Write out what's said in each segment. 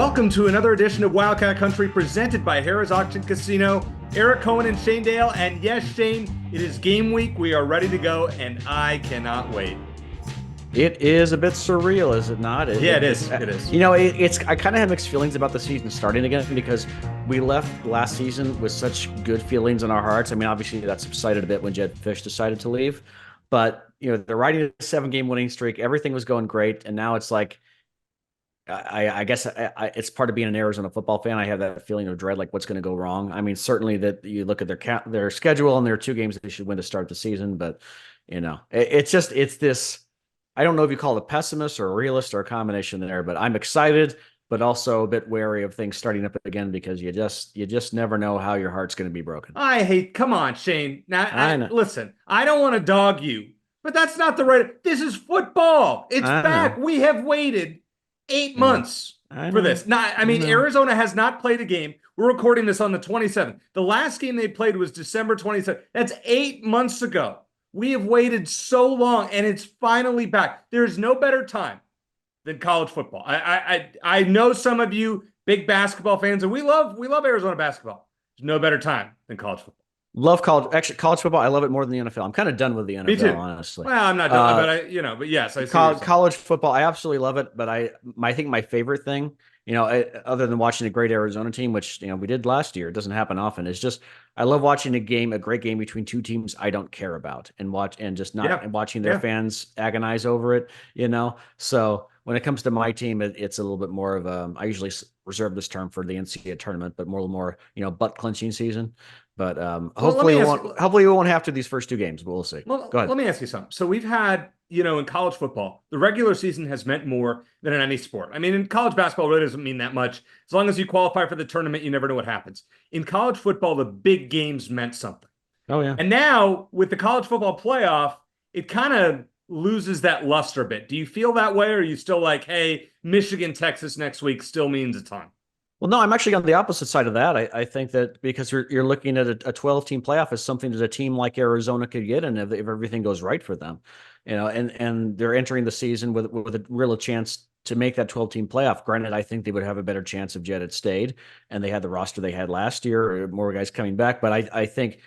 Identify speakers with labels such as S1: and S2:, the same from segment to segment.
S1: welcome to another edition of Wildcat Country presented by Harrah's Auction Casino. Eric Cohen and Shane Dale. And yes, Shane, it is game week. We are ready to go, and I cannot wait.
S2: It is a bit surreal, is it not?
S1: It is. It is.
S2: You know, I kind of have mixed feelings about the season starting again because we left last season with such good feelings in our hearts. I mean, obviously that subsided a bit when Jed Fish decided to leave, but you know, they're riding a 7-game winning streak. Everything was going great, and now it's like, I guess it's part of being an Arizona football fan. I have that feeling of dread, like what's going to go wrong. I mean, certainly that you look at their schedule and there are 2 games that they should win to start the season, but you know, it's this. I don't know if you call it a pessimist or a realist or a combination there, but I'm excited, but also a bit wary of things starting up again because you just never know how your heart's going to be broken.
S1: Come on, Shane. Now, listen, I don't want to dog you, but that's not the right. This is football. It's back. We have waited 8 months for this. Arizona has not played a game. We're recording this on the 27th. The last game they played was December 27th. That's 8 months ago. We have waited so long, and it's finally back. There's no better time than college football. I know some of you big basketball fans, and we love Arizona basketball. There's no better time than college football.
S2: Love college football. I love it more than the NFL. I'm kind of done with the NFL,
S1: Me too.
S2: Honestly.
S1: Well, I'm not done, but yes, I see
S2: college football. I absolutely love it, but I think my favorite thing, other than watching a great Arizona team, which we did last year, it doesn't happen often. Is just I love watching a great game between 2 teams I don't care about, and watching their fans agonize over it. So when it comes to my team, it's a little bit more of I usually reserve this term for the NCAA tournament, but more butt clenching season. But hopefully we won't have to these first 2 games, but we'll see.
S1: Well,
S2: go ahead.
S1: Let me ask you something. So we've had, in college football, the regular season has meant more than in any sport. I mean, in college basketball, it really doesn't mean that much. As long as you qualify for the tournament, you never know what happens. In college football, the big games meant something.
S2: Oh, yeah.
S1: And now with the college football playoff, it kind of loses that luster a bit. Do you feel that way? Or are you still like, hey, Michigan, Texas next week still means a ton?
S2: Well, no, I'm actually on the opposite side of that. I think that because you're looking at a 12-team playoff as something that a team like Arizona could get, and if everything goes right for them, and they're entering the season with a real chance to make that 12-team playoff. Granted, I think they would have a better chance if Jed had stayed, and they had the roster they had last year, or more guys coming back. But I think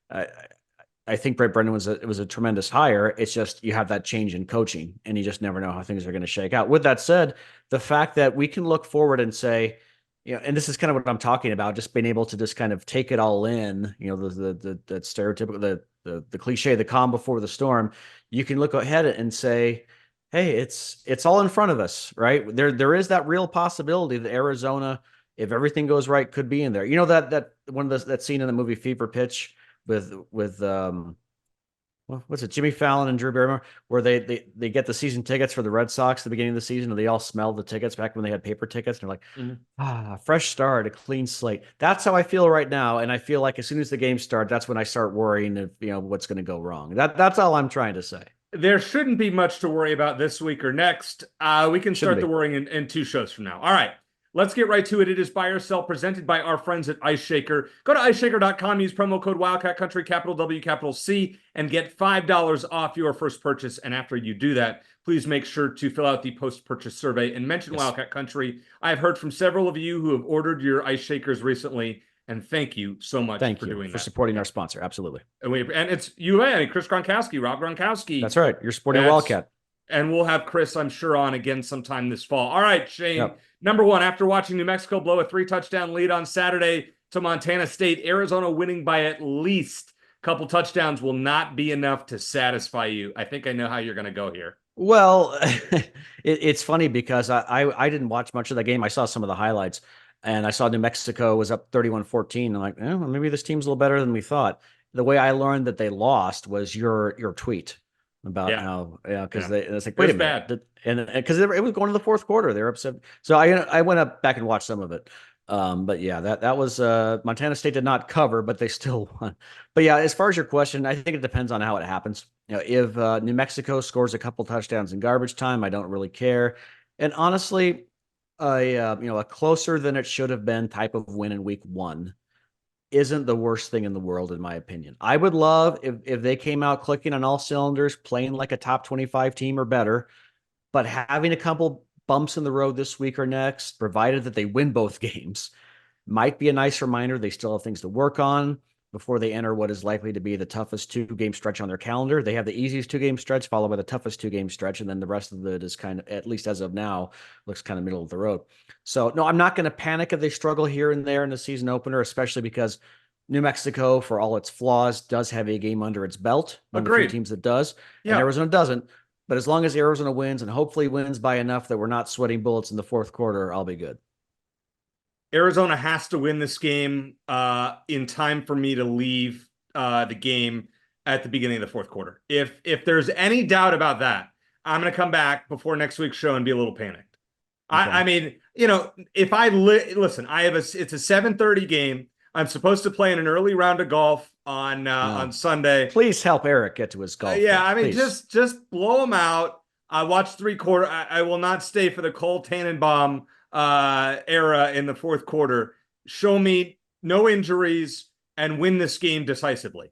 S2: Brent Brennan was a tremendous hire. It's just you have that change in coaching, and you just never know how things are going to shake out. With that said, the fact that we can look forward and say, and this is kind of what I'm talking about, just being able to just kind of take it all in, the stereotypical, the cliche, the calm before the storm. You can look ahead and say, hey, it's all in front of us, right? There is that real possibility that Arizona, if everything goes right, could be in there. That one of that scene in the movie Fever Pitch with what's it, Jimmy Fallon and Drew Barrymore, where they get the season tickets for the Red Sox at the beginning of the season, and they all smell the tickets back when they had paper tickets. And they're like, fresh start, a clean slate. That's how I feel right now. And I feel like as soon as the games start, that's when I start worrying if, what's going to go wrong. That's all I'm trying to say.
S1: There shouldn't be much to worry about this week or next. We can start the worrying in 2 shows from now. All right. Let's get right to it. It is Buy or Sell, presented by our friends at Ice Shaker. Go to iceshaker.com, use promo code Wildcat Country, capital W, capital C, and get $5 off your first purchase. And after you do that, please make sure to fill out the post-purchase survey and mention Wildcat Country. I've heard from several of you who have ordered your Ice Shakers recently, and thank you so much for doing that.
S2: For supporting our sponsor. Absolutely.
S1: And it's you and Chris Gronkowski, Rob Gronkowski.
S2: That's right. You're supporting Wildcat.
S1: And we'll have Chris, I'm sure, on again sometime this fall. All right, Shane. Yep. Number 1, after watching New Mexico blow a 3-touchdown lead on Saturday to Montana State, Arizona winning by at least a couple touchdowns will not be enough to satisfy you. I think I know how you're going to go here.
S2: Well, it's funny because I didn't watch much of the game. I saw some of the highlights, and I saw New Mexico was up 31-14. I'm like, well, maybe this team's a little better than we thought. The way I learned that they lost was your tweet about how, because it's like, wait a minute. And because it was going to the 4th quarter, they were upset. So I went up back and watched some of it. But yeah, that was Montana State did not cover, but they still won. But yeah, as far as your question, I think it depends on how it happens. If New Mexico scores a couple touchdowns in garbage time, I don't really care. And honestly, a closer than it should have been type of win in week 1 isn't the worst thing in the world, in my opinion. I would love if they came out clicking on all cylinders, playing like a top 25 team or better, but having a couple bumps in the road this week or next, provided that they win both games. Might be a nice reminder they still have things to work on before they enter what is likely to be the toughest 2-game stretch on their calendar. They have the easiest 2-game stretch, followed by the toughest 2-game stretch, and then the rest of it is kind of, at least as of now, looks kind of middle of the road. So, no, I'm not going to panic if they struggle here and there in the season opener, especially because New Mexico, for all its flaws, does have a game under its belt. One of the few teams that does, and Arizona doesn't. But as long as Arizona wins, and hopefully wins by enough that we're not sweating bullets in the fourth quarter, I'll be good.
S1: Arizona has to win this game in time for me to leave the game at the beginning of the fourth quarter. If there's any doubt about that, I'm going to come back before next week's show and be a little panicked. Okay. I mean, if I listen, it's a 7:30 game. I'm supposed to play in an early round of golf on Sunday.
S2: Please help Eric get to his golf.
S1: Yeah, I mean, just blow him out. I watched 3/4. I will not stay for the Cole Tannenbaum era in the fourth quarter. Show me no injuries and win this game decisively.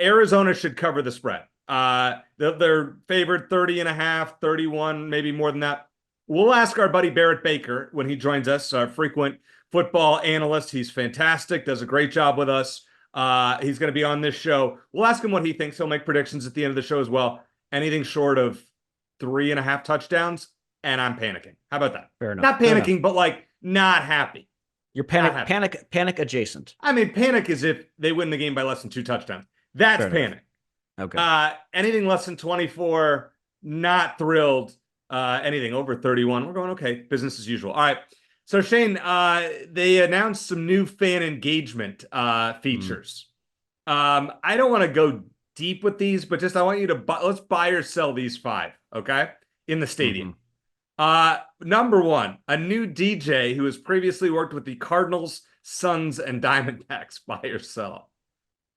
S1: Arizona should cover the spread. They're favored 30.5, 31, maybe more than that. We'll ask our buddy Barrett Baker when he joins us, our frequent football analyst. He's fantastic, does a great job with us. He's going to be on this show. We'll ask him what he thinks. He'll make predictions at the end of the show as well. Anything short of 3.5 touchdowns, and I'm panicking. How about that?
S2: Fair enough.
S1: Not panicking, but like not happy.
S2: You're panic adjacent.
S1: I mean, panic is if they win the game by less than 2 touchdowns. That's
S2: Fair
S1: panic.
S2: Enough. Okay.
S1: Anything less than 24, not thrilled. Anything over 31, we're going okay. Business as usual. All right. So Shane, they announced some new fan engagement features. I don't want to go deep with these, but just I want you to let's buy or sell these 5, okay? In the stadium. Number 1, a new DJ who has previously worked with the Cardinals, Suns, and Diamondbacks. Buy or sell?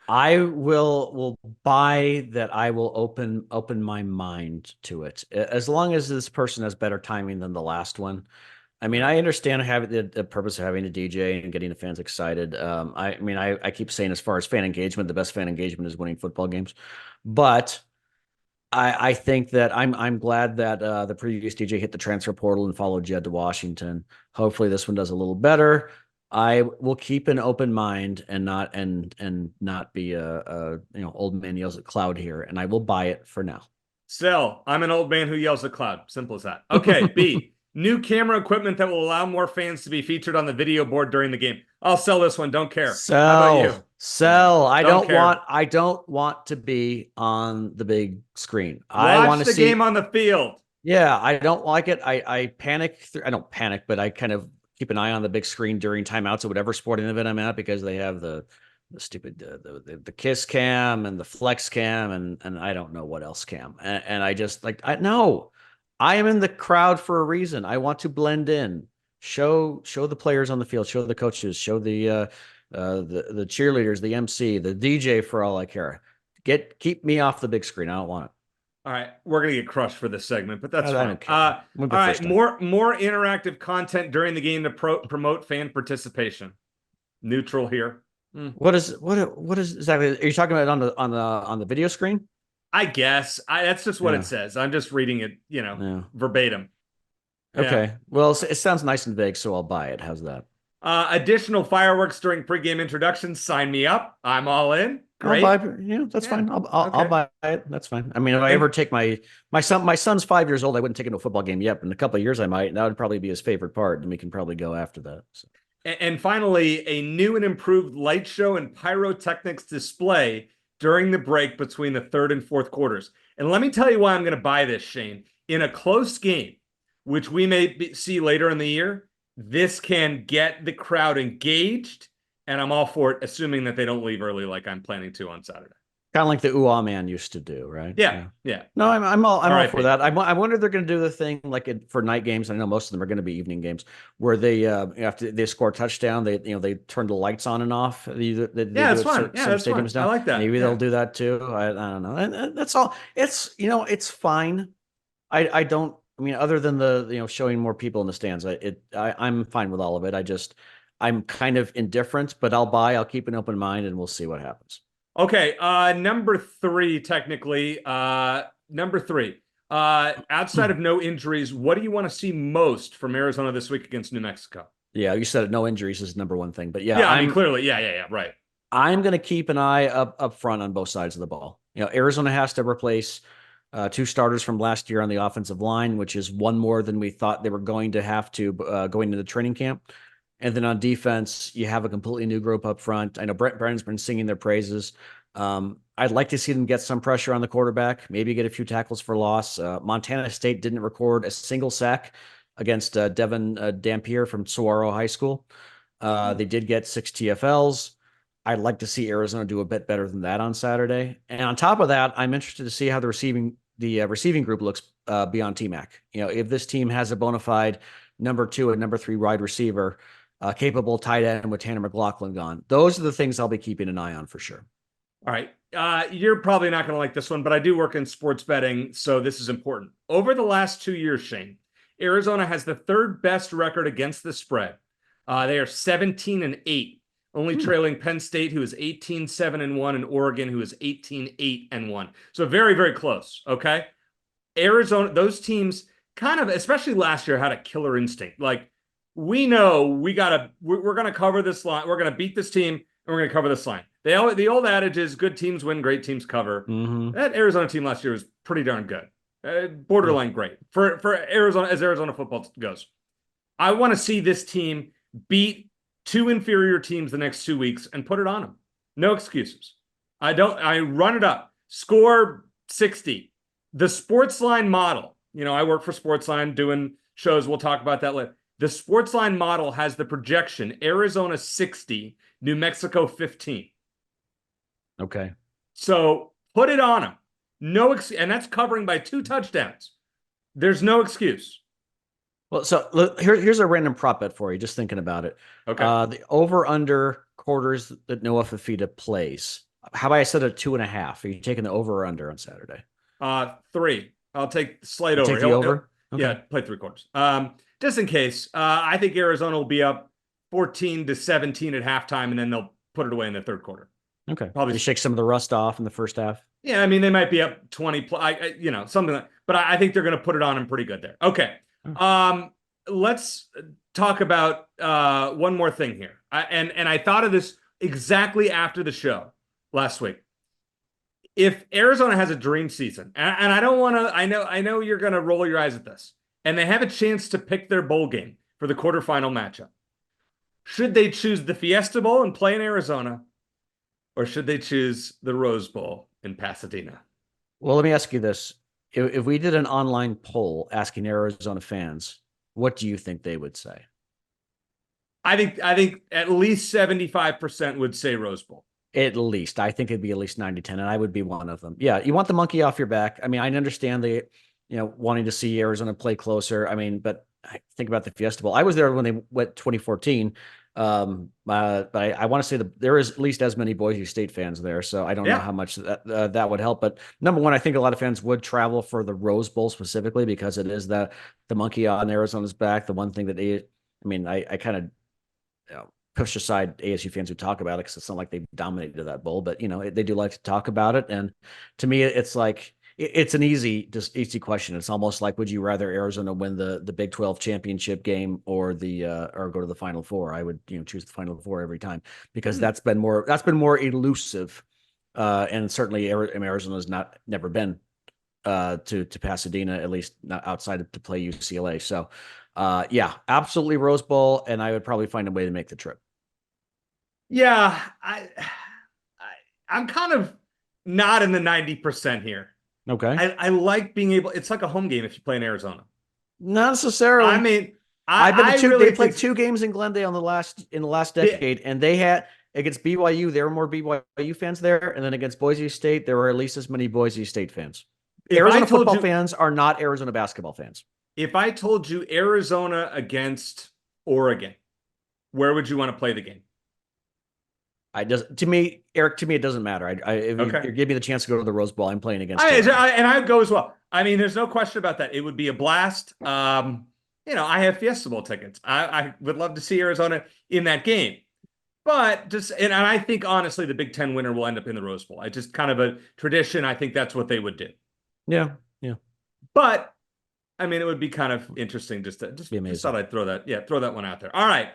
S2: I will buy that. I will open my mind to it, as long as this person has better timing than the last one. I mean, I understand having the purpose of having a DJ and getting the fans excited. I keep saying, as far as fan engagement, the best fan engagement is winning football games. But I think that I'm glad that the previous DJ hit the transfer portal and followed Jed to Washington. Hopefully this one does a little better. I will keep an open mind and not be a old man yells at cloud here, and I will buy it for now.
S1: Sell. I'm an old man who yells at cloud. Simple as that. Okay, B. New camera equipment that will allow more fans to be featured on the video board during the game. I'll sell this one. Don't care.
S2: Sell. How about you? Sell. I don't want to be on the big screen. I want to see
S1: the game on the field.
S2: Yeah, I don't like it. I panic. I don't panic, but I kind of keep an eye on the big screen during timeouts of whatever sporting event I'm at, because they have the stupid the kiss cam and the flex cam and I don't know what else cam. And I just no. I am in the crowd for a reason. I want to blend in, show the players on the field, show the coaches, show the cheerleaders, the MC, the DJ, for all I care. Keep me off the big screen. I don't want it.
S1: All right, we're gonna get crushed for this segment, but that's fine. All right, more interactive content during the game to promote fan participation. Neutral here.
S2: What is exactly? Are you talking about on the video screen?
S1: I guess that's just what it says. I'm just reading it, verbatim.
S2: Okay. Yeah. Well, it sounds nice and vague, so I'll buy it. How's that?
S1: Additional fireworks during pregame introductions. Sign me up. I'm all in. Great.
S2: That's fine. I'll buy it. That's fine. I mean, if I ever take my son's 5 years old, I wouldn't take him to a football game yet. But in a couple of years, I might. And that would probably be his favorite part, and we can probably go after that. So.
S1: And finally, a new and improved light show and pyrotechnics display during the break between the third and fourth quarters. And let me tell you why I'm going to buy this, Shane. In a close game, which we may see later in the year, this can get the crowd engaged, and I'm all for it, assuming that they don't leave early like I'm planning to on Saturday.
S2: Kind of like the Ooh Man used to do, right?
S1: Yeah.
S2: No, I'm all for that. I wonder if they're going to do the thing for night games. I know most of them are going to be evening games where they after they score a touchdown, they turn the lights on and off.
S1: That's fun. That's fun. I like that.
S2: Maybe they'll do that too. I don't know. And that's all. It's it's fine. I don't. I mean, other than the showing more people in the stands, I'm fine with all of it. I'm kind of indifferent, but I'll keep an open mind, and we'll see what happens.
S1: Okay, number 3, technically. Number 3. Outside of no injuries, what do you want to see most from Arizona this week against New Mexico?
S2: Yeah, you said it, no injuries is number one thing, but
S1: yeah, I mean, clearly, yeah, right.
S2: I'm going to keep an eye up front on both sides of the ball. Arizona has to replace two starters from last year on the offensive line, which is one more than we thought they were going to have to going into the training camp. And then on defense, you have a completely new group up front. I know Brent Brennan's been singing their praises. I'd like to see them get some pressure on the quarterback, maybe get a few tackles for loss. Montana State didn't record a single sack against Devin Dampier from Saguaro High School. They did get 6 TFLs. I'd like to see Arizona do a bit better than that on Saturday. And on top of that, I'm interested to see how the receiving group looks beyond T-Mac. If this team has a bona fide number 2 and number 3 wide receiver, capable tight end with Tanner McLaughlin gone. Those are the things I'll be keeping an eye on for sure.
S1: All right. You're probably not going to like this one, but I do work in sports betting, so this is important. Over the last 2 years, Shane, Arizona has the 3rd best record against the spread. They are 17-8, only trailing Penn State, who is 18-7-1, and Oregon, who is 18-8-1. So very, very close. Okay. Arizona, those teams kind of, especially last year, had a killer instinct. Like, we know we're going to cover this line. We're going to beat this team, and we're going to cover this line. The old adage is good teams win, great teams cover. That Arizona team last year was pretty darn good. Borderline great for Arizona, as Arizona football goes. I want to see this team beat 2 inferior teams the next 2 weeks and put it on them. No excuses. I run it up. Score 60. The Sportsline model. I work for Sportsline doing shows. We'll talk about that later. The Sportsline model has the projection Arizona 60, New Mexico 15.
S2: Okay.
S1: So put it on them. And that's covering by 2 touchdowns. There's no excuse.
S2: Well, so here's a random prop bet for you, just thinking about it.
S1: Okay.
S2: The over-under quarters that Noah Fifita plays. How about I set it at 2.5? Are you taking the over or under on Saturday?
S1: 3. I'll take slight over.
S2: Take the over?
S1: Okay. Yeah, play 3 quarters. Just in case. I think Arizona will be up 14-17 at halftime, and then they'll put it away in the 3rd quarter.
S2: Okay. Probably you shake some of the rust off in the first half.
S1: Yeah, I mean, they might be up 20, something like, but I think they're going to put it on them pretty good there. Okay. Let's talk about one more thing here. And I thought of this exactly after the show last week. If Arizona has a dream season, and I don't want to, I know you're going to roll your eyes at this, and they have a chance to pick their bowl game for the quarterfinal matchup, should they choose the Fiesta Bowl and play in Arizona, or should they choose the Rose Bowl in Pasadena?
S2: Well, let me ask you this. If we did an online poll asking Arizona fans, what do you think they would say?
S1: I think at least 75% would say Rose Bowl.
S2: At least. I think it'd be at least 90-10, and I would be one of them. Yeah, you want the monkey off your back. I mean, I understand wanting to see Arizona play closer. I mean, but I think about the Fiesta Bowl. I was there when they went 2014. But I want to say there is at least as many Boise State fans there, so I don't know how much that would help. But number one, I think a lot of fans would travel for the Rose Bowl specifically because it is the monkey on Arizona's back. The one thing that I kind of push aside ASU fans who talk about it because it's not like they dominated that bowl, but they do like to talk about it. And to me, it's like it's an easy question. It's almost like, would you rather Arizona win the Big 12 championship game or or go to the Final Four? I would choose the Final Four every time because that's been more elusive, and certainly Arizona's never been to Pasadena, at least not outside to play UCLA. So yeah, absolutely Rose Bowl, and I would probably find a way to make the trip.
S1: Yeah, I'm kind of not in the 90% here.
S2: Okay.
S1: I like being able. It's like a home game if you play in Arizona.
S2: Not necessarily.
S1: I mean,
S2: I've been to two. They played 2 games in Glendale in the last decade, and they had against BYU. There were more BYU fans there, and then against Boise State, there were at least as many Boise State fans. Arizona football fans are not Arizona basketball fans.
S1: If I told you Arizona against Oregon, where would you want to play the game?
S2: To me, Eric, it doesn't matter. If you give me the chance to go to the Rose Bowl, I'm playing against.
S1: And I would go as well. I mean, there's no question about that. It would be a blast. I have Fiesta Bowl tickets. I would love to see Arizona in that game. But and I think honestly, the Big Ten winner will end up in the Rose Bowl. I just kind of a tradition. I think that's what they would do.
S2: Yeah.
S1: But I mean, it would be kind of interesting just thought I'd throw that one out there. All right.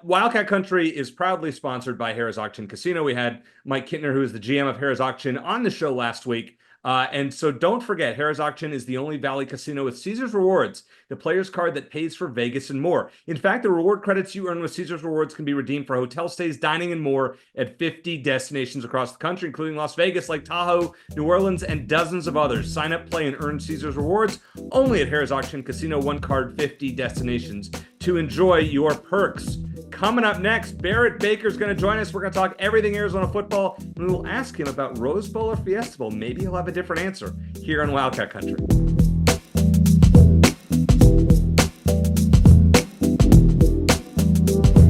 S1: Wildcat Country is proudly sponsored by Harrah's Auction Casino. We had Mike Kittner, who is the GM of Harrah's Auction, on the show last week. And so don't forget, Harrah's Auction is the only Valley casino with Caesars Rewards, the player's card that pays for Vegas and more. In fact, the reward credits you earn with Caesars Rewards can be redeemed for hotel stays, dining, and more at 50 destinations across the country, including Las Vegas, Lake Tahoe, New Orleans, and dozens of others. Sign up, play, and earn Caesars Rewards only at Harrah's Auction Casino. One card, 50 destinations to enjoy your perks. Coming up next, Barrett Baker is going to join us. We're going to talk everything Arizona football, and we will ask him about Rose Bowl or Fiesta Bowl. Maybe he'll have a different answer here on Wildcat Country.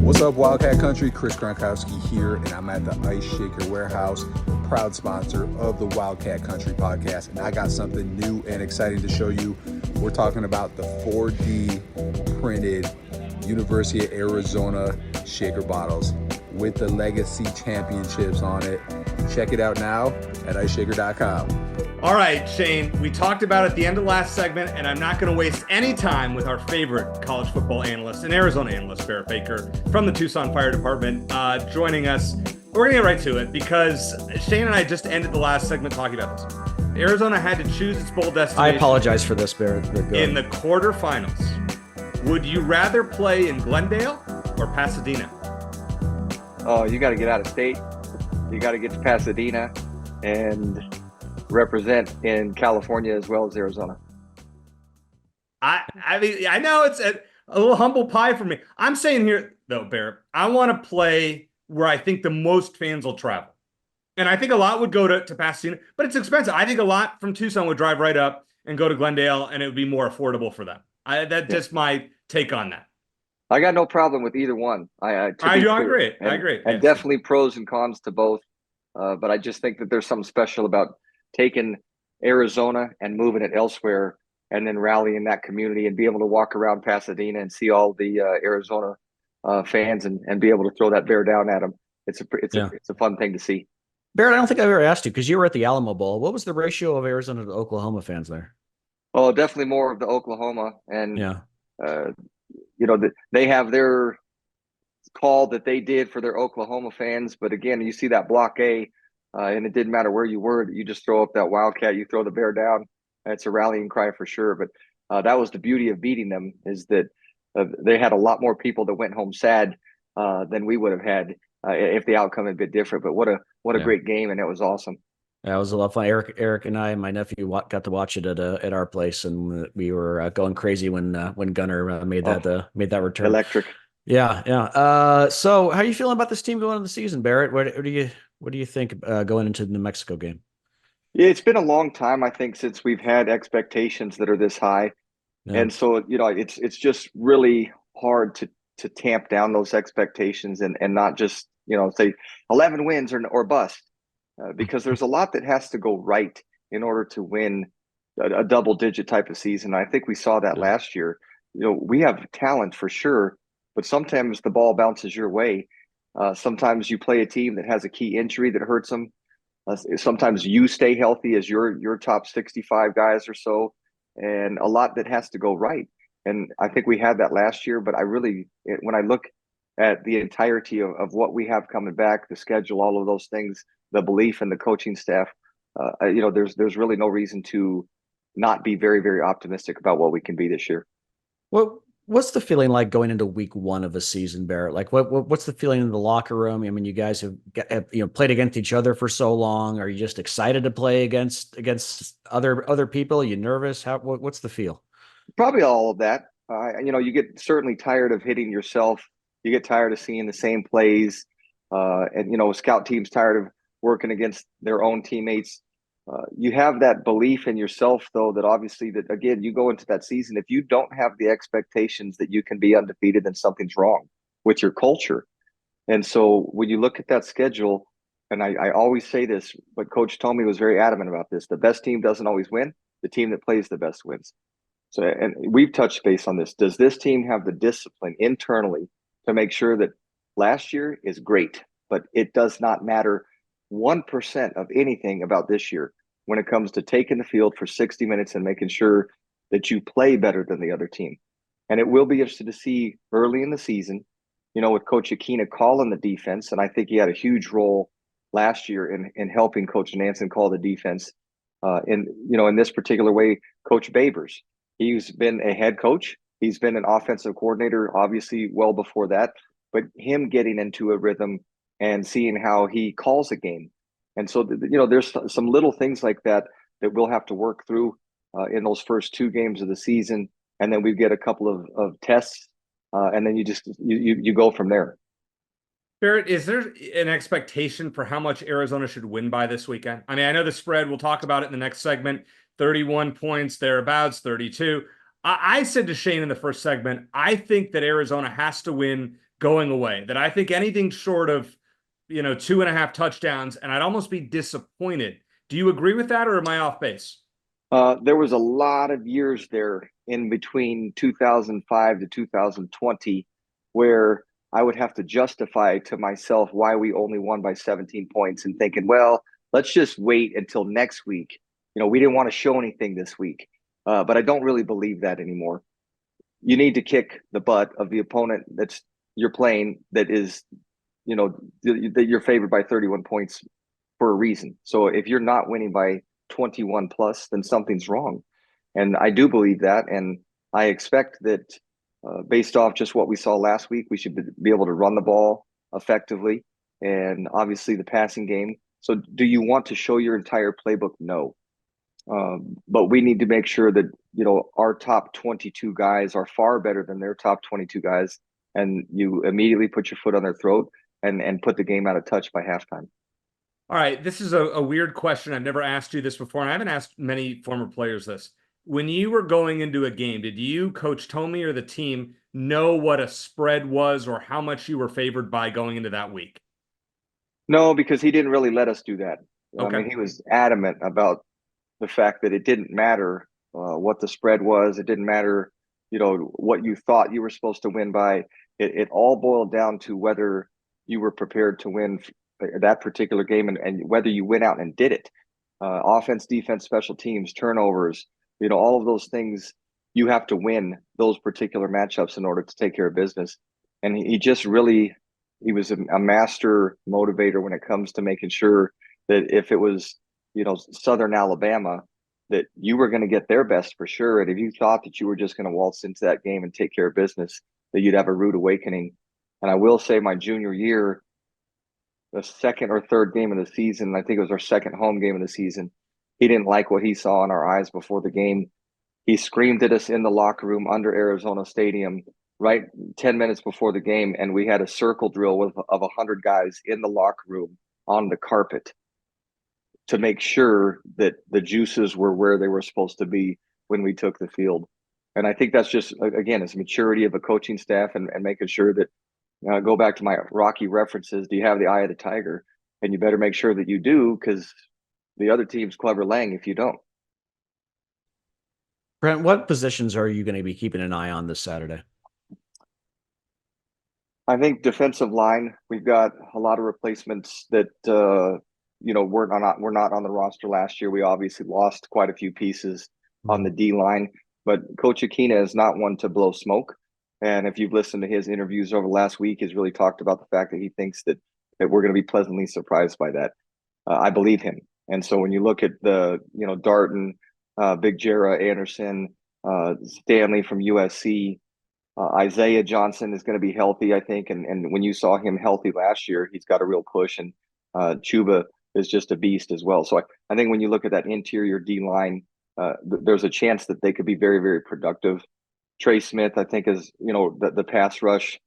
S3: What's up, Wildcat Country? Chris Gronkowski here, and I'm at the Ice Shaker Warehouse, proud sponsor of the Wildcat Country podcast. And I got something new and exciting to show you. We're talking about the 4D printed University of Arizona shaker bottles with the Legacy Championships on it. Check it out now at iceshaker.com.
S1: All right, Shane, we talked about it at the end of the last segment, and I'm not going to waste any time with our favorite college football analyst and Arizona analyst, Barrett Baker, from the Tucson Fire Department, joining us. We're going to get right to it because Shane and I just ended the last segment talking about this. Arizona had to choose its bowl destination.
S2: I apologize for this, Barrett.
S1: In the quarterfinals. Would you rather play in Glendale or Pasadena?
S4: Oh, you got to get out of state. You got to get to Pasadena and represent in California as well as Arizona.
S1: I mean, I know it's a little humble pie for me. I'm saying here, though, Barrett, I want to play where I think the most fans will travel. And I think a lot would go to Pasadena, but it's expensive. I think a lot from Tucson would drive right up and go to Glendale, and it would be more affordable for them. That's just my take on that.
S4: I got no problem with either one. I
S1: agree.
S4: And definitely pros and cons to both. But I just think that there's something special about taking Arizona and moving it elsewhere and then rallying that community and be able to walk around Pasadena and see all the Arizona fans and be able to throw that bear down at them. It's a fun thing to see.
S2: Barrett, I don't think I've ever asked you because you were at the Alamo Bowl. What was the ratio of Arizona to Oklahoma fans there?
S4: Oh, definitely more of the Oklahoma. And, they have their call that they did for their Oklahoma fans. But again, you see that block A, and it didn't matter where you were. You just throw up that Wildcat, you throw the bear down. It's a rallying cry for sure. But that was the beauty of beating them, is that they had a lot more people that went home sad than we would have had if the outcome had been different. But what a great game, and it was awesome.
S2: Yeah, it was a lot of fun. Eric and I and my nephew got to watch it at our place, and we were going crazy when Gunner made that return.
S4: Electric.
S2: Yeah. So, how are you feeling about this team going into the season, Barrett? What do you think going into the New Mexico game?
S4: Yeah, it's been a long time, I think, since we've had expectations that are this high, and so it's just really hard to tamp down those expectations and not just say 11 wins or bust. Because there's a lot that has to go right in order to win a double-digit type of season. I think we saw that last year. We have talent for sure, but sometimes the ball bounces your way. Sometimes you play a team that has a key injury that hurts them. Sometimes you stay healthy as your top 65 guys or so, and a lot that has to go right. And I think we had that last year, but when I look at the entirety of what we have coming back, the schedule, all of those things, the belief in the coaching staff, there's really no reason to not be very, very optimistic about what we can be this year.
S2: Well, what's the feeling like going into week one of a season, Barrett? Like what's the feeling in the locker room? I mean, you guys have played against each other for so long. Are you just excited to play against other people? Are you nervous? What's the feel?
S4: Probably all of that. You get certainly tired of hitting yourself. You get tired of seeing the same plays. And scout teams tired of working against their own teammates. You have that belief in yourself, though, that obviously that, again, you go into that season. If you don't have the expectations that you can be undefeated, then something's wrong with your culture. And so when you look at that schedule, and I always say this, but Coach Tomey was very adamant about this, the best team doesn't always win. The team that plays the best wins. So, and we've touched base on this. Does this team have the discipline internally to make sure that last year is great, but it does not matter 1% of anything about this year when it comes to taking the field for 60 minutes and making sure that you play better than the other team. And it will be interesting to see early in the season, with Coach Aquina calling the defense. And I think he had a huge role last year in helping Coach Nansen call the defense. In this particular way, Coach Babers, he's been a head coach. He's been an offensive coordinator, obviously, well before that. But him getting into a rhythm and seeing how he calls a game. And so, there's some little things like that we'll have to work through in those first 2 games of the season. And then we get a couple of tests, and then you go from there.
S1: Barrett, is there an expectation for how much Arizona should win by this weekend? I mean, I know the spread, we'll talk about it in the next segment, 31 points, thereabouts, 32. I said to Shane in the first segment, I think that Arizona has to win going away, that I think anything short of, 2.5 touchdowns, and I'd almost be disappointed. Do you agree with that, or am I off base?
S4: There was a lot of years there in between 2005 to 2020 where I would have to justify to myself why we only won by 17 points and thinking, well, let's just wait until next week. We didn't want to show anything this week. But I don't really believe that anymore. You need to kick the butt of the opponent that's you're playing that is, that you're favored by 31 points for a reason. So if you're not winning by 21 plus, then something's wrong. And I do believe that. And I expect that based off just what we saw last week, we should be able to run the ball effectively and obviously the passing game. So do you want to show your entire playbook? No. But we need to make sure that, our top 22 guys are far better than their top 22 guys. And you immediately put your foot on their throat and put the game out of touch by halftime.
S1: All right. This is a weird question. I've never asked you this before, and I haven't asked many former players this. When you were going into a game, did you, Coach Tomey, or the team know what a spread was or how much you were favored by going into that week?
S4: No, because he didn't really let us do that.
S1: Okay.
S4: I mean, he was adamant about the fact that it didn't matter what the spread was. It didn't matter, what you thought you were supposed to win by. It all boiled down to whether you were prepared to win that particular game and whether you went out and did it. Offense, defense, special teams, turnovers, all of those things, you have to win those particular matchups in order to take care of business. And he just really, he was a master motivator when it comes to making sure that if it was, Southern Alabama, that you were going to get their best for sure. And if you thought that you were just going to waltz into that game and take care of business, that you'd have a rude awakening. And I will say my junior year, the second or third game of the season, I think it was our second home game of the season, he didn't like what he saw in our eyes before the game. He screamed at us in the locker room under Arizona Stadium right 10 minutes before the game, and we had a circle drill of 100 guys in the locker room on the carpet to make sure that the juices were where they were supposed to be when we took the field. And I think that's just, again, it's maturity of a coaching staff and making sure that, go back to my Rocky references, do you have the eye of the tiger? And you better make sure that you do, because the other team's clever laying if you don't.
S2: Brent, what positions are you going to be keeping an eye on this Saturday?
S4: I think defensive line, we've got a lot of replacements that, we're not on the roster last year. We obviously lost quite a few pieces on the D line, but Coach Aquina is not one to blow smoke. And if you've listened to his interviews over the last week, he's really talked about the fact that he thinks that we're going to be pleasantly surprised by that. I believe him. And so when you look at the, Darton, Big Jera Anderson, Stanley from USC, Isaiah Johnson is going to be healthy, I think. And when you saw him healthy last year, he's got a real push. And Chuba is just a beast as well. So I think when you look at that interior D line, there's a chance that they could be very, very productive. Trey Smith, I think, is, the pass rush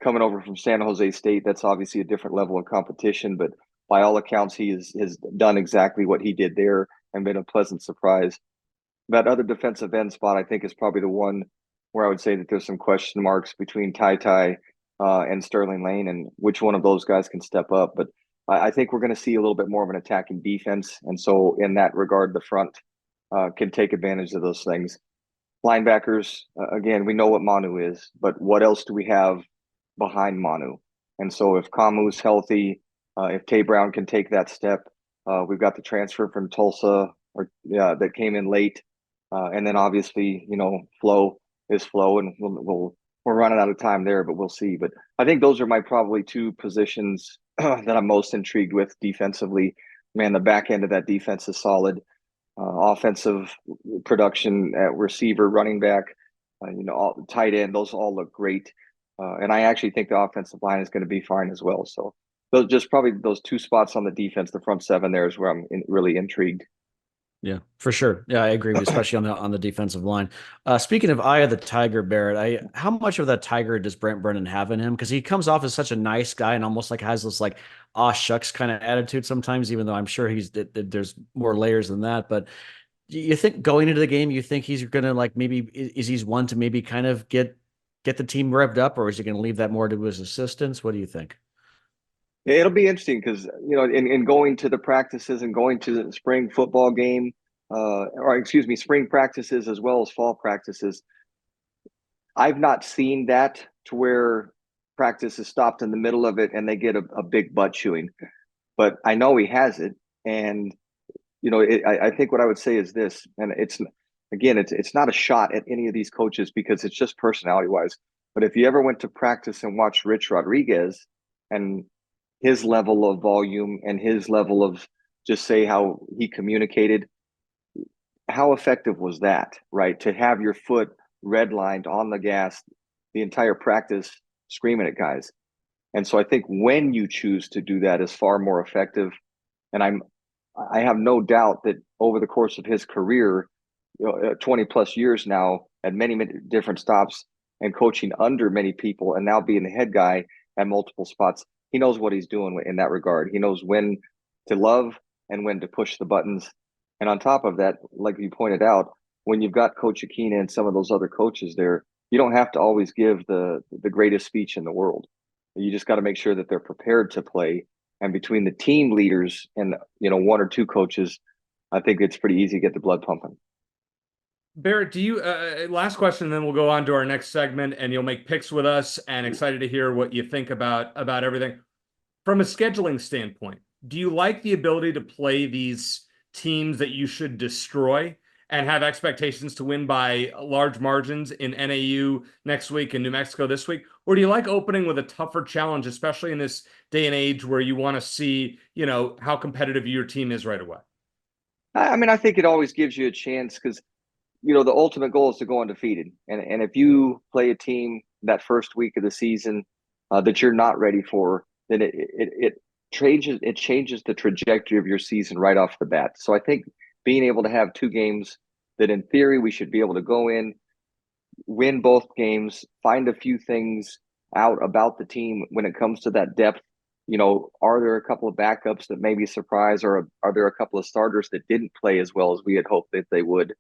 S4: coming over from San Jose State. That's obviously a different level of competition, but by all accounts, he has done exactly what he did there and been a pleasant surprise. That other defensive end spot, I think, is probably the one where I would say that there's some question marks between Ty and Sterling Lane and which one of those guys can step up. But I think we're going to see a little bit more of an attacking defense. And so in that regard, the front can take advantage of those things. Linebackers, again, we know what Manu is, but what else do we have behind Manu? And so if Kamu's healthy, if Tay Brown can take that step, we've got the transfer from Tulsa that came in late. And then obviously, flow is flow, and we're running out of time there, but we'll see. But I think those are my probably two positions that I'm most intrigued with defensively. Man, the back end of that defense is solid. Offensive production at receiver, running back, all, tight end, those all look great. And I actually think the offensive line is going to be fine as well. So those just probably those two spots on the defense, the front seven there is where I'm really intrigued.
S2: Yeah, for sure. Yeah, I agree with you, especially on the defensive line. Speaking of eye of the tiger, Barrett, how much of that tiger does Brent Brennan have in him? Because he comes off as such a nice guy and almost like has this like aw shucks kind of attitude sometimes, even though I'm sure there's more layers than that. But you think going into the game, you think he's gonna like maybe is he's one to maybe kind of get the team revved up, or is he gonna leave that more to his assistants? What do you think?
S4: It'll be interesting because, in going to the practices and going to the spring football game, or excuse me, spring practices as well as fall practices, I've not seen that to where practice is stopped in the middle of it and they get a big butt chewing. But I know he has it. And, I think what I would say is this, and it's not a shot at any of these coaches because it's just personality wise. But if you ever went to practice and watched Rich Rodriguez and his level of volume and his level of just say how he communicated, how effective was that, right? To have your foot redlined on the gas the entire practice screaming at guys. And so I think when you choose to do that is far more effective. And I have no doubt that over the course of his career, 20 plus years now at many different stops and coaching under many people and now being the head guy at multiple spots, he knows what he's doing in that regard. He knows when to love and when to push the buttons. And on top of that, like you pointed out, when you've got Coach Aquina and some of those other coaches there, you don't have to always give the greatest speech in the world. You just got to make sure that they're prepared to play. And between the team leaders and one or two coaches, I think it's pretty easy to get the blood pumping.
S1: Barrett, do you last question, then we'll go on to our next segment and you'll make picks with us, and excited to hear what you think about everything. From a scheduling standpoint, do you like the ability to play these teams that you should destroy and have expectations to win by large margins in NAU next week and New Mexico this week? Or do you like opening with a tougher challenge, especially in this day and age where you want to see, how competitive your team is right away?
S4: I mean, I think it always gives you a chance because, the ultimate goal is to go undefeated. And if you play a team that first week of the season that you're not ready for, then it changes the trajectory of your season right off the bat. So I think being able to have two games that in theory we should be able to go in, win both games, find a few things out about the team when it comes to that depth. Are there a couple of backups that maybe surprise, or are there a couple of starters that didn't play as well as we had hoped that they would?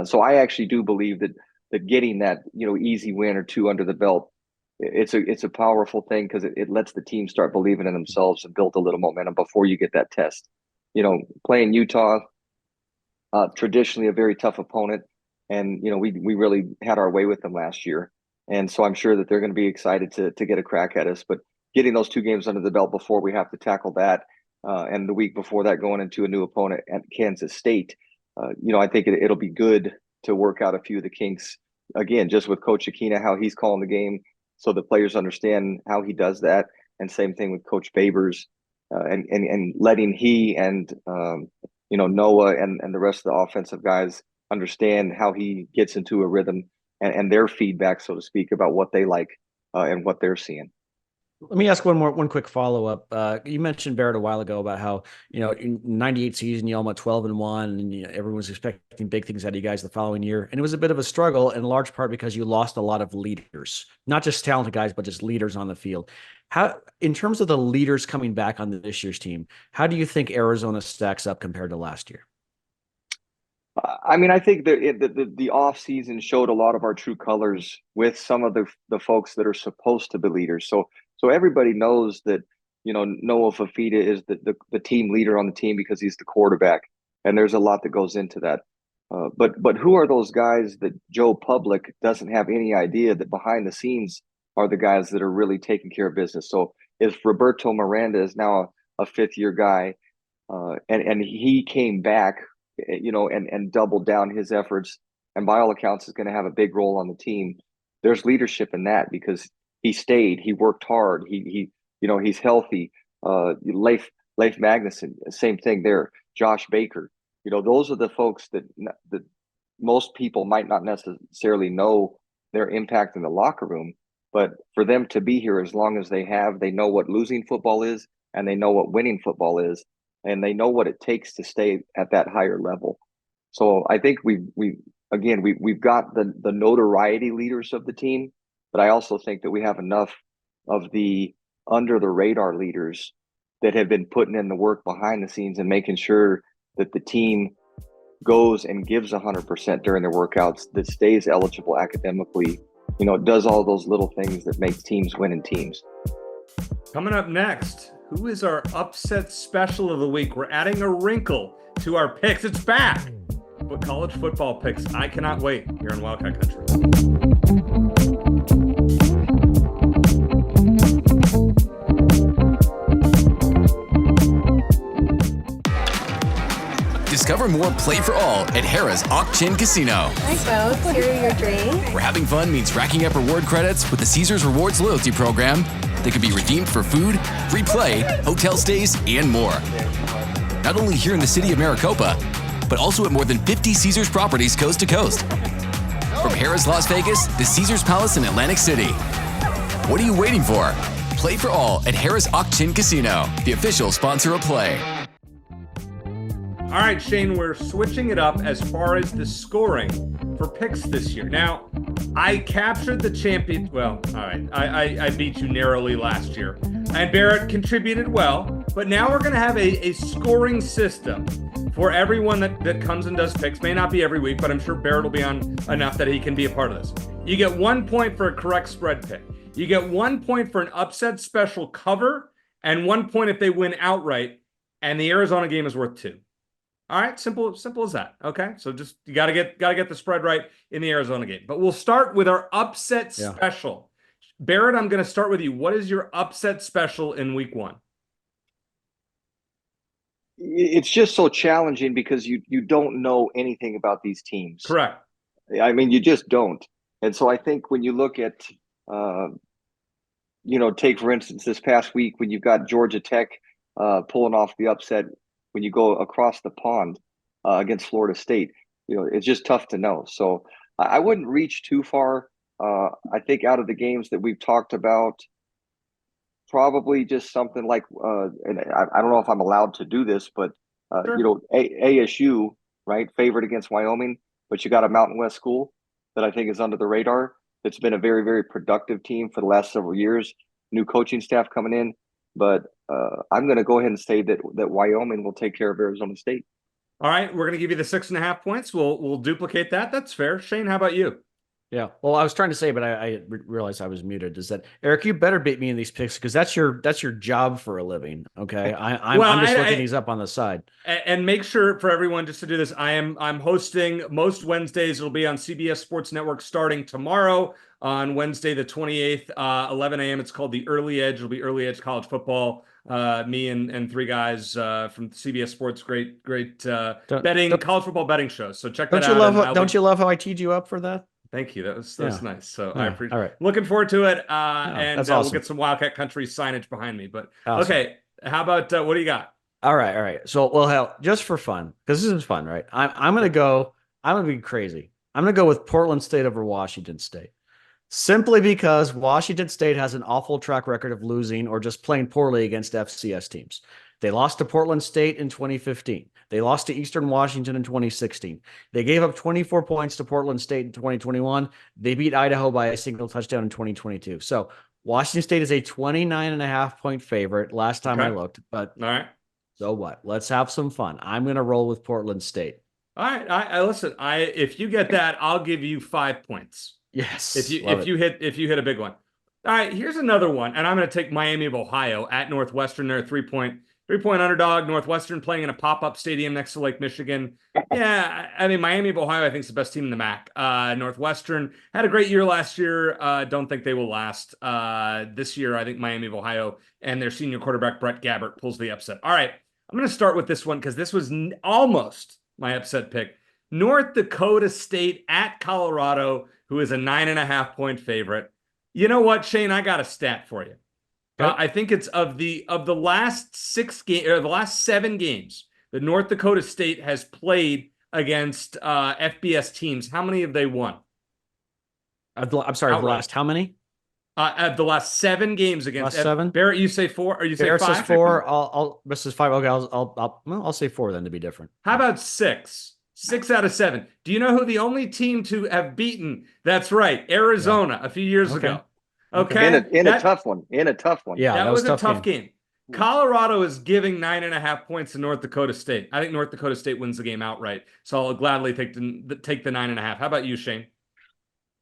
S4: So I actually do believe that getting that easy win or two under the belt, it's a powerful thing because it lets the team start believing in themselves and build a little momentum before you get that test. Playing Utah, traditionally a very tough opponent, and we really had our way with them last year, and so I'm sure that they're going to be excited to get a crack at us. But getting those two games under the belt before we have to tackle that, and the week before that going into a new opponent at Kansas State. I think it'll be good to work out a few of the kinks again, just with Coach Aquina, how he's calling the game, so the players understand how he does that. And same thing with Coach Babers, and letting he and Noah and the rest of the offensive guys understand how he gets into a rhythm and their feedback, so to speak, about what they like and what they're seeing.
S2: Let me ask one quick follow-up. You mentioned Barrett a while ago about how, in 98 season, you all went 12-1 and everyone was expecting big things out of you guys the following year. And it was a bit of a struggle in large part because you lost a lot of leaders, not just talented guys, but just leaders on the field. How, in terms of the leaders coming back on this year's team, how do you think Arizona stacks up compared to last year?
S4: I mean, I think the off season showed a lot of our true colors with some of the folks that are supposed to be leaders. So everybody knows that, Noah Fafita is the team leader on the team because he's the quarterback. And there's a lot that goes into that. But who are those guys that Joe Public doesn't have any idea that behind the scenes are the guys that are really taking care of business? So if Roberto Miranda is now a fifth-year guy, and he came back and double down his efforts. And by all accounts, is going to have a big role on the team. There's leadership in that because he stayed, he worked hard, he's healthy. Leif Magnuson, same thing there. Josh Baker, those are the folks that most people might not necessarily know their impact in the locker room, but for them to be here as long as they know what losing football is, and they know what winning football is, and they know what it takes to stay at that higher level. So I think we've got the notoriety leaders of the team, but I also think that we have enough of the under the radar leaders that have been putting in the work behind the scenes and making sure that the team goes and gives 100% during their workouts, that stays eligible academically, does all those little things that make teams win in teams.
S1: Coming up next, who is our upset special of the week? We're adding a wrinkle to our picks. It's back. But college football picks, I cannot wait here in Wildcat Country.
S5: Discover more Play for All at Harrah's Auction Casino.
S6: Hi folks, here are your drinks.
S5: Where having fun means racking up reward credits with the Caesars Rewards loyalty program that can be redeemed for food, free play, hotel stays, and more. Not only here in the city of Maricopa, but also at more than 50 Caesars properties coast to coast. From Harrah's Las Vegas to Caesars Palace in Atlantic City. What are you waiting for? Play for All at Harrah's Auction Casino, the official sponsor of Play.
S1: All right, Shane, we're switching it up as far as the scoring for picks this year. Now, I captured the champion. Well, all right, I beat you narrowly last year. And Barrett contributed well, but now we're going to have a scoring system for everyone that comes and does picks. May not be every week, but I'm sure Barrett will be on enough that he can be a part of this. You get 1 point for a correct spread pick. You get 1 point for an upset special cover, and 1 point if they win outright, and the Arizona game is worth 2. All right, simple as that. Okay, so just you gotta get the spread right in the Arizona game. But we'll start with our upset special. Barrett, I'm going to start with you. What is your upset special in week 1?
S4: It's just so challenging because you don't know anything about these teams.
S1: Correct.
S4: I mean, you just don't. And so I think when you look at, take for instance this past week when you've got Georgia Tech pulling off the upset. When you go across the pond against Florida State, it's just tough to know. So I wouldn't reach too far. I think out of the games that we've talked about, probably just something like, and I don't know if I'm allowed to do this, but,
S1: sure.
S4: ASU, right, favored against Wyoming, but you got a Mountain West school that I think is under the radar. It's been a very, very productive team for the last several years. New coaching staff coming in. But I'm going to go ahead and say that Wyoming will take care of Arizona State.
S1: All right, we're going to give you the 6.5 points. We'll duplicate that. That's fair. Shane, how about you?
S2: Yeah. Well, I was trying to say, but I realized I was muted. Is that Eric? You better beat me in these picks because that's your job for a living. Okay. I'm just looking these up on the side.
S1: And make sure for everyone just to do this. I'm hosting most Wednesdays. It'll be on CBS Sports Network starting tomorrow on Wednesday the 28th, 11 a.m. It's called the Early Edge. It'll be Early Edge College Football. Me and 3 guys from CBS Sports. Great betting college football betting shows. So check that out.
S2: Don't you love how I teed you up for that?
S1: Thank you. That was nice. So I appreciate it.
S2: All right.
S1: Looking forward to it. And
S2: awesome.
S1: We'll get some Wildcat Country signage behind me. But
S2: awesome.
S1: Okay, how about what do you got?
S2: All right. So, hell, just for fun, because this is fun, right? I'm going to be crazy. I'm going to go with Portland State over Washington State. Simply because Washington State has an awful track record of losing or just playing poorly against FCS teams. They lost to Portland State in 2015. They lost to Eastern Washington in 2016. They gave up 24 points to Portland State in 2021. They beat Idaho by a single touchdown in 2022. So Washington State is a 29.5 point favorite last time I looked. But
S1: all right.
S2: So what? Let's have some fun. I'm going to roll with Portland State.
S1: All right. I listen. If you get that, I'll give you 5 points.
S2: Yes.
S1: If you hit a big one. All right. Here's another one, and I'm going to take Miami of Ohio at Northwestern. They're a 3-point underdog. Northwestern playing in a pop-up stadium next to Lake Michigan. Yeah, I mean, Miami of Ohio, I think, is the best team in the MAC. Northwestern had a great year last year. Don't think they will last. This year, I think Miami of Ohio and their senior quarterback, Brett Gabbert, pulls the upset. All right, I'm going to start with this one because this was almost my upset pick. North Dakota State at Colorado, who is a 9.5-point favorite. You know what, Shane? I got a stat for you. I think it's of the last 7 games that North Dakota State has played against FBS teams. How many have they won?
S2: I'm sorry, the last how many?
S1: Of the last 7 games against
S2: last 7.
S1: Barrett, you say 4 or you say 5?
S2: Barrett says 4. This is 5. Okay, I'll say 4 then to be different.
S1: How about 6? 6 out of 7. Do you know who the only team to have beaten? That's right, Arizona a few years ago. Okay,
S4: in a tough one.
S1: Yeah, that was a tough game. Colorado is giving 9.5 points to North Dakota State. I think North Dakota State wins the game outright, so I'll gladly take the 9.5. How about you, Shane?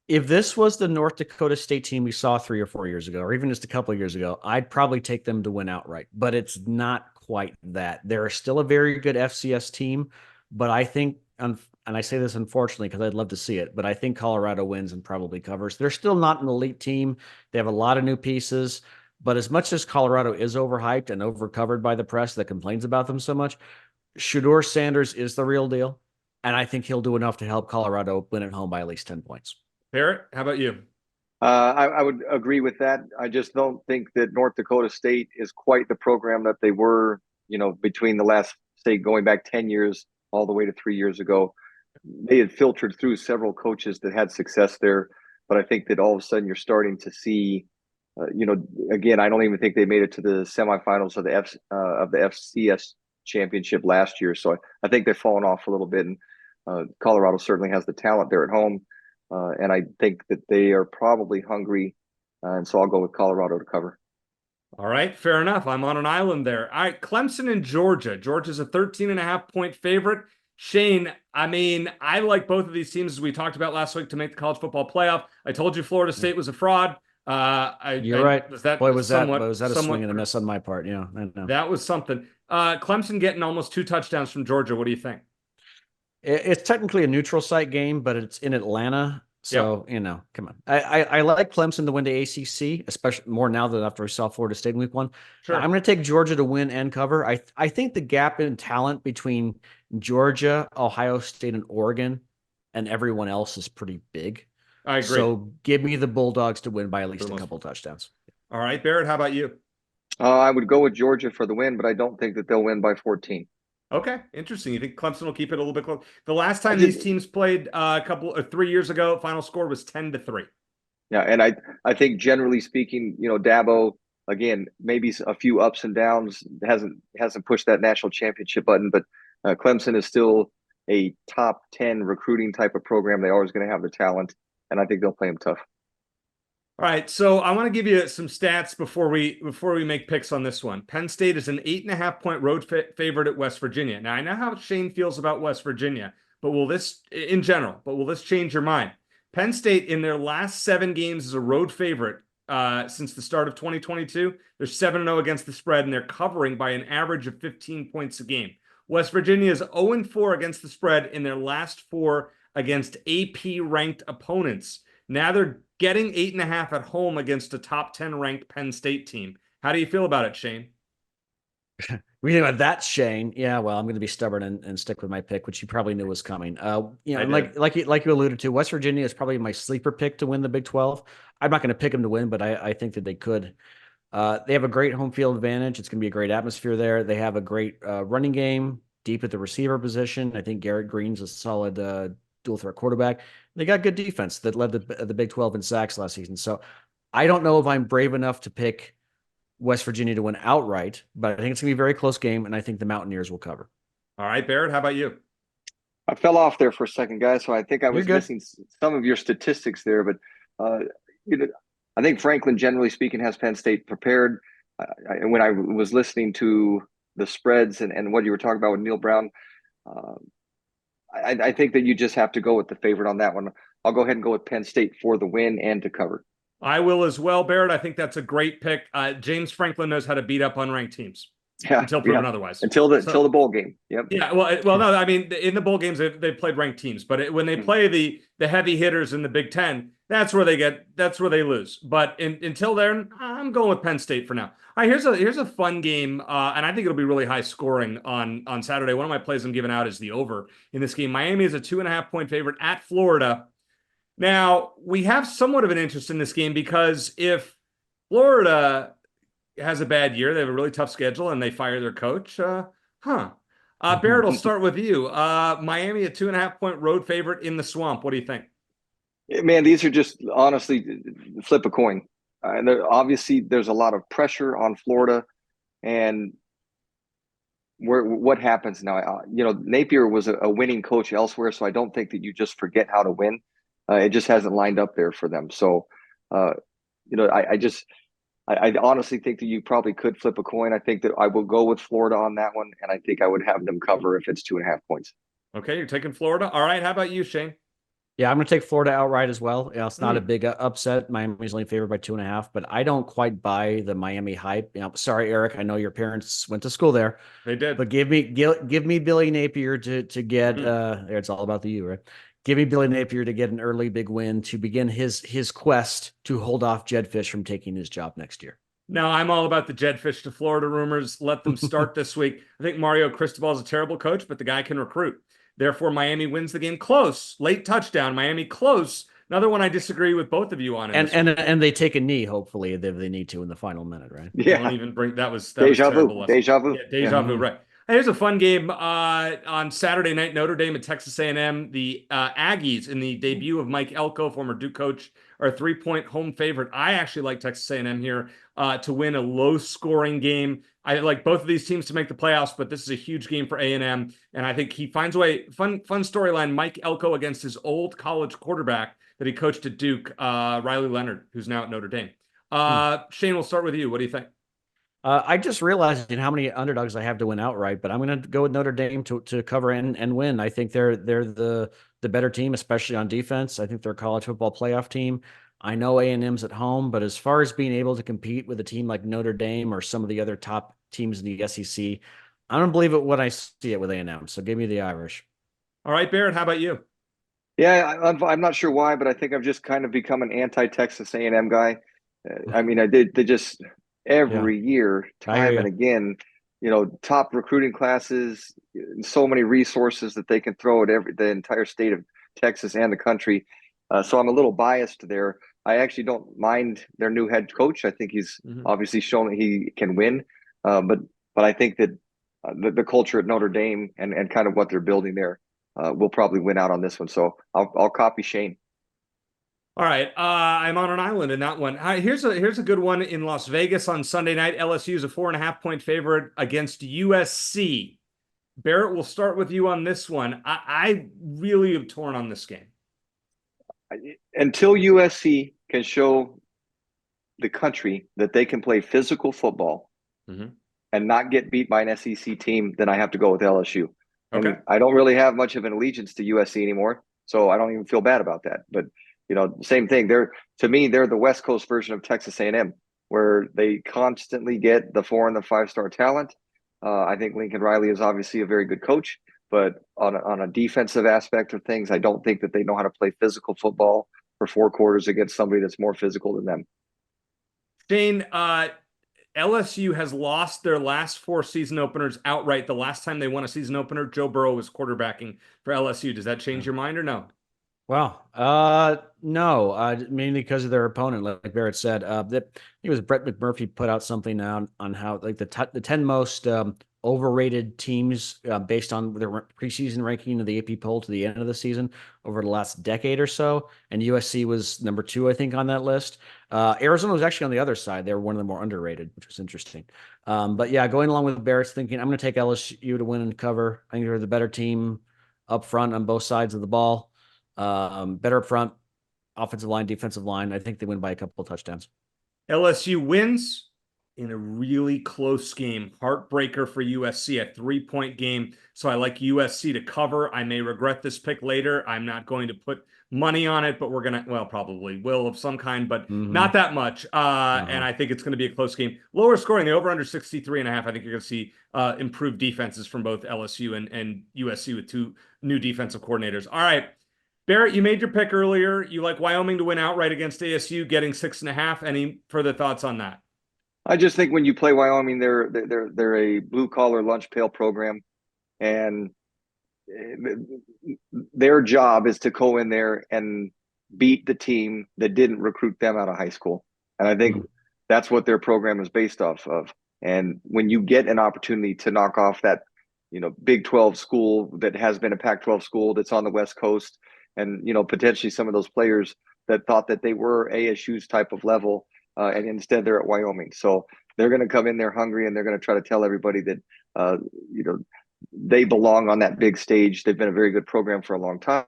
S2: If this was the North Dakota State team we saw 3 or 4 years ago, or even just a couple of years ago, I'd probably take them to win outright. But it's not quite that. They're still a very good FCS team, but I think, and I say this unfortunately because I'd love to see it, but I think Colorado wins and probably covers. They're still not an elite team. They have a lot of new pieces. But as much as Colorado is overhyped and overcovered by the press that complains about them so much, Shedeur Sanders is the real deal. And I think he'll do enough to help Colorado win at home by at least 10 points.
S1: Barrett, how about you?
S4: I would agree with that. I just don't think that North Dakota State is quite the program that they were, between the last, say, going back 10 years all the way to 3 years ago. They had filtered through several coaches that had success there. But I think that all of a sudden you're starting to see, again, I don't even think they made it to the semifinals of the FCS championship last year. So I think they've fallen off a little bit. And Colorado certainly has the talent there at home. And I think that they are probably hungry. And so I'll go with Colorado to cover.
S1: All right, fair enough. I'm on an island there. All right, Clemson and Georgia. Georgia's a 13.5-point favorite. Shane, I like both of these teams, as we talked about last week, to make the college football playoff. I told you Florida State was a fraud.
S2: You're right. Was that a swing and a miss on my part? Yeah, I know.
S1: That was something. Clemson getting almost 2 touchdowns from Georgia. What do you think?
S2: It's technically a neutral site game, but it's in Atlanta. So, come on. I like Clemson to win the ACC, especially more now than after we saw Florida State in week 1.
S1: Sure.
S2: I'm going to take Georgia to win and cover. I think the gap in talent between Georgia, Ohio State, and Oregon and everyone else is pretty big.
S1: I agree.
S2: So give me the Bulldogs to win by at least a couple touchdowns.
S1: All right, Barrett, how about you?
S4: I would go with Georgia for the win, but I don't think that they'll win by 14.
S1: Okay, interesting. You think Clemson will keep it a little bit close? The last time these teams played a couple or 3 years ago, final score was 10-3.
S4: Yeah, and I think generally speaking, Dabo, again, maybe a few ups and downs, hasn't pushed that national championship button, but Clemson is still a top 10 recruiting type of program. They're always going to have the talent, and I think they'll play them tough.
S1: All right, so I want to give you some stats before we make picks on this one. Penn State is an 8.5-point road favorite at West Virginia. Now, I know how Shane feels about West Virginia, but will this change your mind? Penn State, in their last 7 games, is a road favorite since the start of 2022. They're 7-0 against the spread, and they're covering by an average of 15 points a game. West Virginia is 0-4 against the spread in their last 4 against AP-ranked opponents. Now they're getting 8.5 at home against a top 10 ranked Penn State team. How do you feel about it, Shane?
S2: We think about that, Shane. Yeah, well, I'm going to be stubborn and stick with my pick, which you probably knew was coming. Like you alluded to, West Virginia is probably my sleeper pick to win the Big 12. I'm not going to pick them to win, but I think that they could. They have a great home field advantage. It's going to be a great atmosphere there. They have a great running game deep at the receiver position. I think Garrett Green's a solid dual threat quarterback. They got good defense that led the Big 12 in sacks last season. So I don't know if I'm brave enough to pick West Virginia to win outright, but I think it's going to be a very close game, and I think the Mountaineers will cover.
S1: All right, Barrett, how about you?
S4: I fell off there for a second, guys, so I think I was missing some of your statistics there. But I think Franklin, generally speaking, has Penn State prepared. When I was listening to the spreads and what you were talking about with Neil Brown, I think that you just have to go with the favorite on that one. I'll go ahead and go with Penn State for the win and to cover.
S1: I will as well, Barrett. I think that's a great pick. James Franklin knows how to beat up unranked teams. until proven otherwise.
S4: Until the bowl game. Yep.
S1: Yeah. Well, no. I mean, in the bowl games, they played ranked teams, but when they play the heavy hitters in the Big Ten, that's where they lose. But until then, I'm going with Penn State for now. All right, here's a fun game, and I think it'll be really high scoring on Saturday. One of my plays I'm giving out is the over in this game. Miami is a 2.5-point favorite at Florida. Now, we have somewhat of an interest in this game because if Florida has a bad year, they have a really tough schedule, and they fire their coach, Barrett, I'll start with you. Miami, a 2.5-point road favorite in the Swamp. What do you think?
S4: Man, these are just honestly flip a coin. And obviously, there's a lot of pressure on Florida, and what happens now? Napier was a winning coach elsewhere, so I don't think that you just forget how to win. It just hasn't lined up there for them. So, I honestly think that you probably could flip a coin. I think that I will go with Florida on that one, and I think I would have them cover if it's 2.5 points.
S1: Okay, you're taking Florida. All right, how about you, Shane?
S2: Yeah, I'm going to take Florida outright as well. It's not a big upset. Miami's only favored by 2.5, but I don't quite buy the Miami hype. Sorry, Eric. I know your parents went to school there.
S1: They did.
S2: But give me Billy Napier to get. It's all about the U, right? Give me Billy Napier to get an early big win to begin his quest to hold off Jedd Fisch from taking his job next year.
S1: No, I'm all about the Jedd Fisch to Florida rumors. Let them start this week. I think Mario Cristobal is a terrible coach, but the guy can recruit. Therefore, Miami wins the game close. Late touchdown. Miami close. Another one I disagree with both of you on.
S2: And they take a knee, hopefully, if they need to in the final minute, right?
S4: Yeah.
S1: Don't even bring that was
S4: deja
S1: vu.
S4: Deja vu.
S1: Yeah, deja vu, right. Here's a fun game on Saturday night. Notre Dame and Texas A&M. The Aggies, in the debut of Mike Elko, former Duke coach, are a 3-point home favorite. I actually like Texas A&M here to win a low-scoring game. I like both of these teams to make the playoffs, but this is a huge game for A&M, and I think he finds a way. Fun storyline, Mike Elko against his old college quarterback that he coached at Duke, Riley Leonard, who's now at Notre Dame. Shane, we'll start with you. What do you think?
S2: I just realized how many underdogs I have to win outright, but I'm going to go with Notre Dame to cover and win. I think they're the better team, especially on defense. I think they're a college football playoff team. I know A&M's at home, but as far as being able to compete with a team like Notre Dame or some of the other top teams in the SEC, I don't believe it when I see it with A&M. So give me the Irish.
S1: All right, Barrett, how about you?
S4: Yeah, I'm not sure why, but I think I've just kind of become an anti-Texas A&M guy. They just every year, time and again, top recruiting classes, so many resources that they can throw at the entire state of Texas and the country. So I'm a little biased there. I actually don't mind their new head coach. I think he's obviously shown that he can win. But I think that the culture at Notre Dame and kind of what they're building there will probably win out on this one. So I'll copy Shane.
S1: All right, I'm on an island in that one. Here's a good one in Las Vegas on Sunday night. LSU is a 4.5-point favorite against USC. Barrett, we'll start with you on this one. I really am torn on this game.
S4: Until USC can show the country that they can play physical football and not get beat by an SEC team, then I have to go with LSU. Okay. And I don't really have much of an allegiance to USC anymore, so I don't even feel bad about that. But same thing. They're the West Coast version of Texas A&M, where they constantly get the 4 and the 5-star talent. I think Lincoln Riley is obviously a very good coach, but on a defensive aspect of things, I don't think that they know how to play physical football for 4 quarters against somebody that's more physical than them.
S1: Shane, LSU has lost their last 4 season openers outright. The last time they won a season opener, Joe Burrow was quarterbacking for LSU. Does that change your mind or no?
S2: Well, no, mainly because of their opponent, like Barrett said. I think it was Brett McMurphy put out something on how like the 10 most overrated teams based on their preseason ranking of the AP poll to the end of the season over the last decade or so, and USC was number 2, I think, on that list. Arizona was actually on the other side; they were one of the more underrated, which was interesting. But yeah, going along with Barrett's thinking, I'm going to take LSU to win and cover. I think they're the better team up front on both sides of the ball. Better up front, offensive line, defensive line. I think they win by a couple of touchdowns.
S1: LSU wins in a really close game. Heartbreaker for USC, a 3-point game. So I like USC to cover. I may regret this pick later. I'm not going to put money on it, but we're going to, probably will of some kind, but not that much. And I think it's going to be a close game. Lower scoring, the over under 63.5. I think you're going to see improved defenses from both LSU and USC with two new defensive coordinators. All right. Barrett, you made your pick earlier. You like Wyoming to win outright against ASU, getting 6.5. Any further thoughts on that?
S4: I just think when you play Wyoming, they're a blue collar lunch pail program, and their job is to go in there and beat the team that didn't recruit them out of high school. And I think that's what their program is based off of. And when you get an opportunity to knock off that, Big 12 school that has been a Pac-12 school that's on the West Coast, and, potentially some of those players that thought that they were ASU's type of level, and instead they're at Wyoming. So they're going to come in there hungry, and they're going to try to tell everybody that, they belong on that big stage. They've been a very good program for a long time.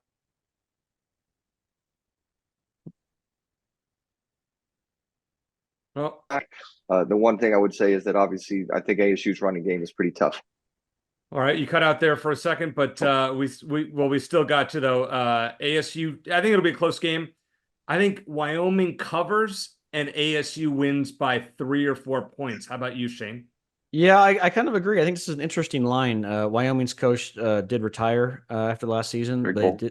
S1: Well,
S4: the one thing I would say is that obviously I think ASU's running game is pretty tough.
S1: All right, you cut out there for a second, but we still got you though. ASU, I think it'll be a close game. I think Wyoming covers and ASU wins by 3 or 4 points. How about you, Shane?
S2: Yeah, I kind of agree. I think this is an interesting line. Wyoming's coach did retire after last season.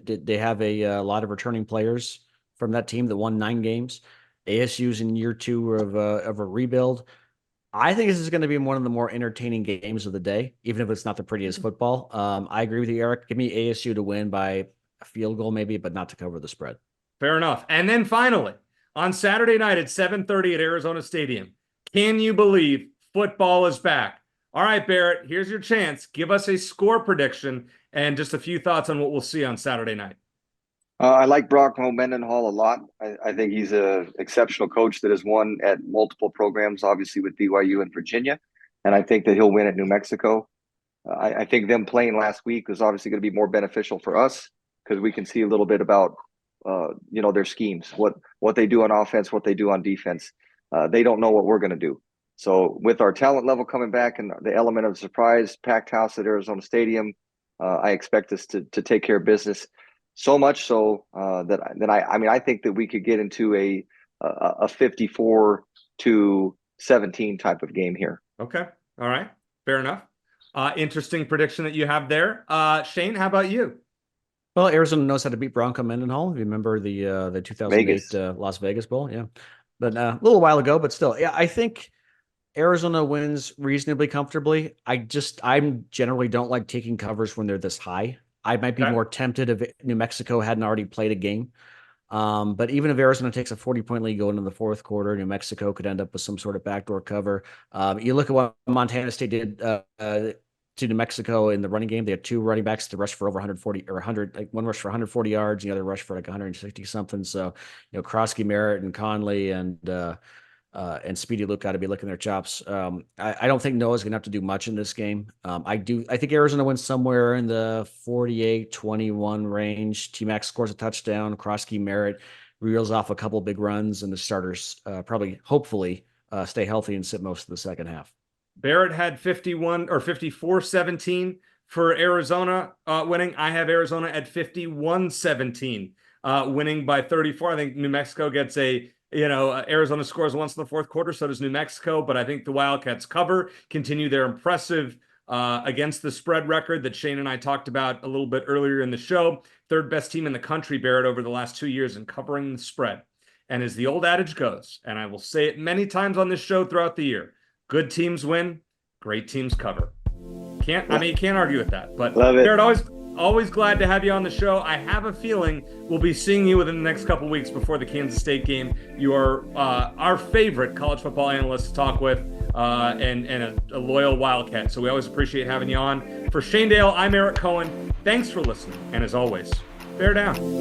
S2: They have a lot of returning players from that team that won 9 games. ASU's in year 2 of a rebuild. I think this is going to be one of the more entertaining games of the day, even if it's not the prettiest football. I agree with you, Eric. Give me ASU to win by a field goal maybe, but not to cover the spread.
S1: Fair enough. And then finally, on Saturday night at 7:30 at Arizona Stadium, can you believe football is back? All right, Barrett, here's your chance. Give us a score prediction and just a few thoughts on what we'll see on Saturday night.
S4: I like Brock Mendenhall a lot. I think he's an exceptional coach that has won at multiple programs, obviously with BYU and Virginia. And I think that he'll win at New Mexico. I think them playing last week is obviously going to be more beneficial for us because we can see a little bit about, their schemes, what they do on offense, what they do on defense. They don't know what we're going to do. So with our talent level coming back and the element of surprise, packed house at Arizona Stadium, I expect us to take care of business. So much so that I think that we could get into a 54-17 type of game here.
S1: Okay. All right. Fair enough. Interesting prediction that you have there. Shane, how about you?
S2: Well, Arizona knows how to beat Bronco Mendenhall. Remember the 2008 Las Vegas Bowl? Yeah. But a little while ago, but still, yeah, I think Arizona wins reasonably comfortably. I generally don't like taking covers when they're this high. I might be more tempted if New Mexico hadn't already played a game. But even if Arizona takes a 40-point lead going into the fourth quarter, New Mexico could end up with some sort of backdoor cover. You look at what Montana State did to New Mexico in the running game. They had 2 running backs to rush for over 140 or 100, like one rush for 140 yards, the other rush for like 160 something. So, Krosky, Merritt, and Conley and Speedy Luke got to be licking their chops. I don't think Noah's going to have to do much in this game. I think Arizona wins somewhere in the 48-21 range. T-Mac scores a touchdown. Krosky, Merritt reels off a couple big runs, and the starters hopefully stay healthy and sit most of the second half.
S1: Barrett had 54-17 for Arizona winning. I have Arizona at 51-17 winning by 34. I think New Mexico gets Arizona scores once in the fourth quarter, so does New Mexico, but I think the Wildcats cover, continue their impressive against the spread record that Shane and I talked about a little bit earlier in the show. 3rd best team in the country, Barrett, over the last 2 years in covering the spread. And as the old adage goes, and I will say it many times on this show throughout the year, good teams win, great teams cover. You can't argue with that. But Barrett, always glad to have you on the show. I have a feeling we'll be seeing you within the next couple weeks before the Kansas State game. You are our favorite college football analyst to talk with and a loyal Wildcat. So we always appreciate having you on. For Shane Dale, I'm Eric Cohen. Thanks for listening. And as always, bear down.